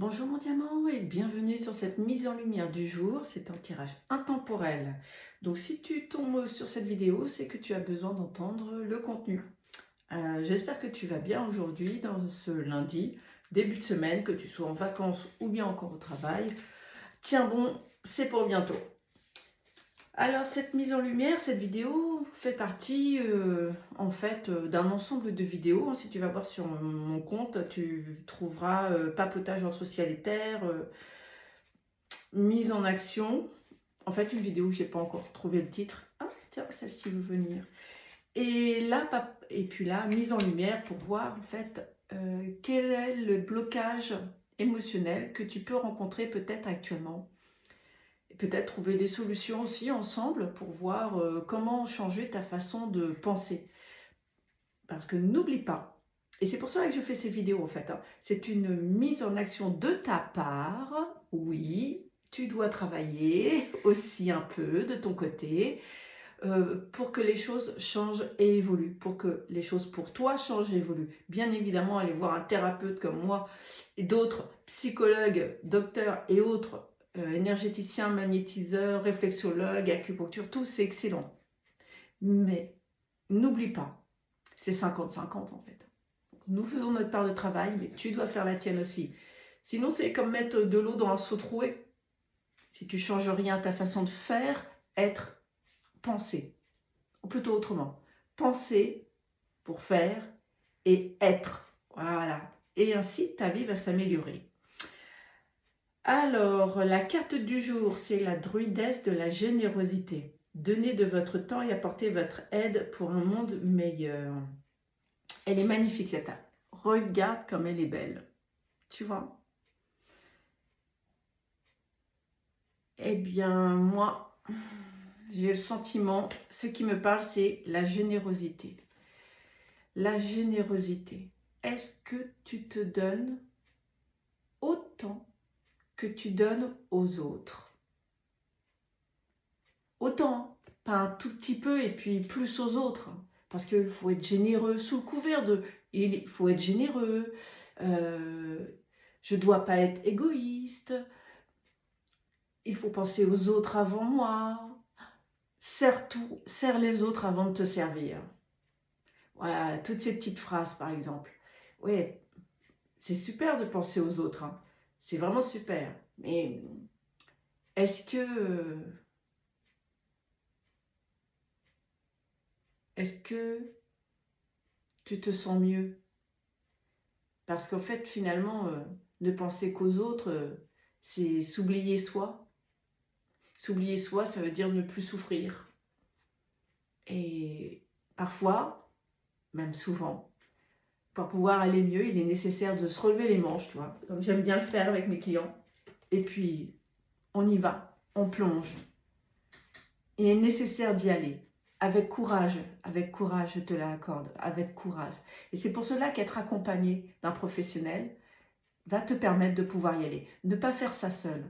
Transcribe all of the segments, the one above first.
Bonjour mon diamant et bienvenue sur cette mise en lumière du jour. C'est un tirage intemporel. Donc si tu tombes sur cette vidéo, c'est que tu as besoin d'entendre le contenu. J'espère que tu vas bien aujourd'hui, dans ce lundi, début de semaine, que tu sois en vacances ou bien encore au travail. Tiens bon, c'est pour bientôt. Alors cette mise en lumière, cette vidéo fait partie en fait d'un ensemble de vidéos. Si tu vas voir sur mon compte, tu trouveras papotage entre ciel et terre, mise en action. En fait, une vidéo où j'ai pas encore trouvé le titre. Ah, tiens, celle-ci veut venir. Et là, et puis là, mise en lumière pour voir en fait quel est le blocage émotionnel que tu peux rencontrer peut-être actuellement. Et peut-être trouver des solutions aussi ensemble pour voir comment changer ta façon de penser. Parce que n'oublie pas, et c'est pour ça que je fais ces vidéos en fait, hein, c'est une mise en action de ta part. Oui, tu dois travailler aussi un peu de ton côté pour que les choses changent et évoluent, pour que les choses pour toi changent et évoluent. Bien évidemment, aller voir un thérapeute comme moi et d'autres psychologues, docteurs et autres, énergéticiens, magnétiseurs, réflexologues, acupuncture, tout c'est excellent. Mais n'oublie pas, c'est 50-50 en fait. Nous faisons notre part de travail, mais tu dois faire la tienne aussi. Sinon, c'est comme mettre de l'eau dans un seau troué. Si tu ne changes rien à ta façon de faire, être, penser. Ou plutôt autrement. Penser pour faire et être. Voilà. Et ainsi, ta vie va s'améliorer. Alors, la carte du jour, c'est la druidesse de la générosité. Donnez de votre temps et apportez votre aide pour un monde meilleur. Elle est magnifique cette carte. Regarde comme elle est belle. Tu vois? Eh bien, moi, j'ai le sentiment, ce qui me parle, c'est la générosité. La générosité. Est-ce que tu te donnes autant que tu donnes aux autres? Autant, pas un tout petit peu et puis plus aux autres. Parce qu'il faut être généreux sous le couvert de... Il faut être généreux. Je ne dois pas être égoïste. Il faut penser aux autres avant moi. Serre les autres avant de te servir. Voilà, toutes ces petites phrases, par exemple. Oui, c'est super de penser aux autres, hein. C'est vraiment super. Mais est-ce que, est-ce que tu te sens mieux? Parce qu'en fait, finalement, ne penser qu'aux autres, c'est s'oublier soi. S'oublier soi, ça veut dire ne plus souffrir. Et parfois, même souvent, pour pouvoir aller mieux, il est nécessaire de se relever les manches, tu vois, comme j'aime bien le faire avec mes clients. Et puis, on y va, on plonge. Il est nécessaire d'y aller, avec courage, je te l'accorde, avec courage. Et c'est pour cela qu'être accompagné d'un professionnel va te permettre de pouvoir y aller. Ne pas faire ça seul.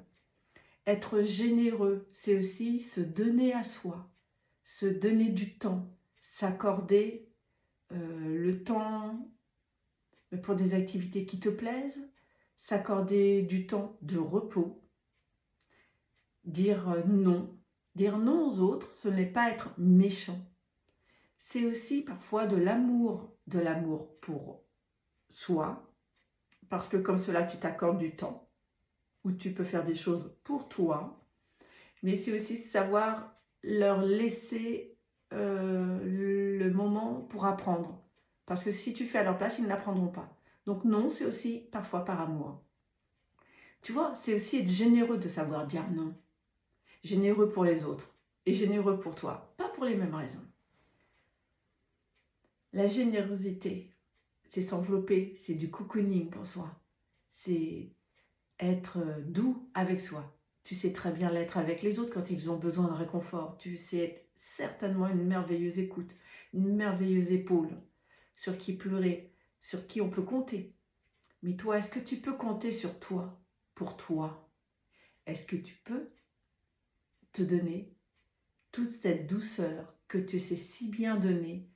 Être généreux, c'est aussi se donner à soi, se donner du temps, s'accorder le temps pour des activités qui te plaisent, s'accorder du temps de repos, dire non. Dire non aux autres, ce n'est pas être méchant. C'est aussi parfois de l'amour pour soi, parce que comme cela, tu t'accordes du temps, où tu peux faire des choses pour toi, mais c'est aussi savoir leur laisser le moment pour apprendre. Parce que si tu fais à leur place, ils n'apprendront pas. Donc non, c'est aussi parfois par amour. Tu vois, c'est aussi être généreux de savoir dire non. Généreux pour les autres et généreux pour toi, pas pour les mêmes raisons. La générosité, c'est s'envelopper, c'est du cocooning pour soi. C'est être doux avec soi. Tu sais très bien l'être avec les autres quand ils ont besoin de réconfort. Tu sais être certainement une merveilleuse écoute, une merveilleuse épaule sur qui pleurer, sur qui on peut compter. Mais toi, est-ce que tu peux compter sur toi, pour toi? Est-ce que tu peux te donner toute cette douceur que tu sais si bien donner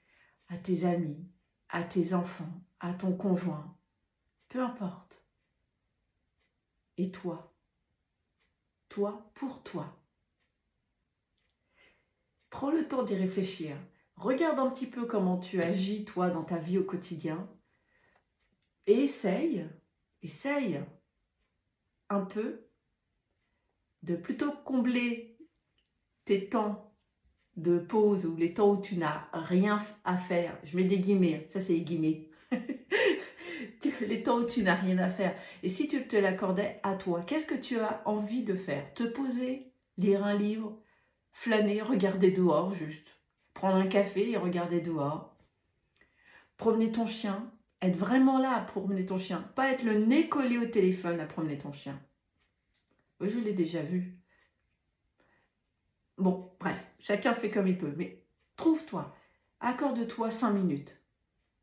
à tes amis, à tes enfants, à ton conjoint, peu importe. et toi. Toi pour toi. Prends le temps d'y réfléchir. Regarde un petit peu comment tu agis, toi, dans ta vie au quotidien. Et essaye un peu de plutôt combler tes temps de pause ou les temps où tu n'as rien à faire. Je mets des guillemets, ça c'est les guillemets. Les temps où tu n'as rien à faire. Et si tu te l'accordais à toi, qu'est-ce que tu as envie de faire? Te poser, lire un livre, flâner, regarder dehors juste. Prendre un café et regarder dehors. Promener ton chien. Être vraiment là à promener ton chien. Pas être le nez collé au téléphone à promener ton chien. Je l'ai déjà vu. Bon, bref, chacun fait comme il peut. Mais trouve-toi, accorde-toi 5 minutes.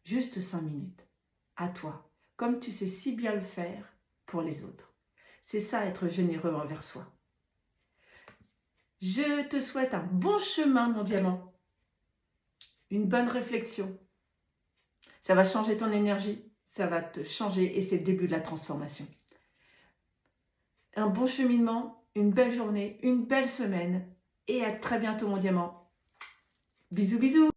Juste 5 minutes. À toi. Comme tu sais si bien le faire pour les autres. C'est ça, être généreux envers soi. Je te souhaite un bon chemin, mon diamant. Une bonne réflexion. Ça va changer ton énergie. Ça va te changer et c'est le début de la transformation. Un bon cheminement, une belle journée, une belle semaine. Et à très bientôt, mon diamant. Bisous, bisous.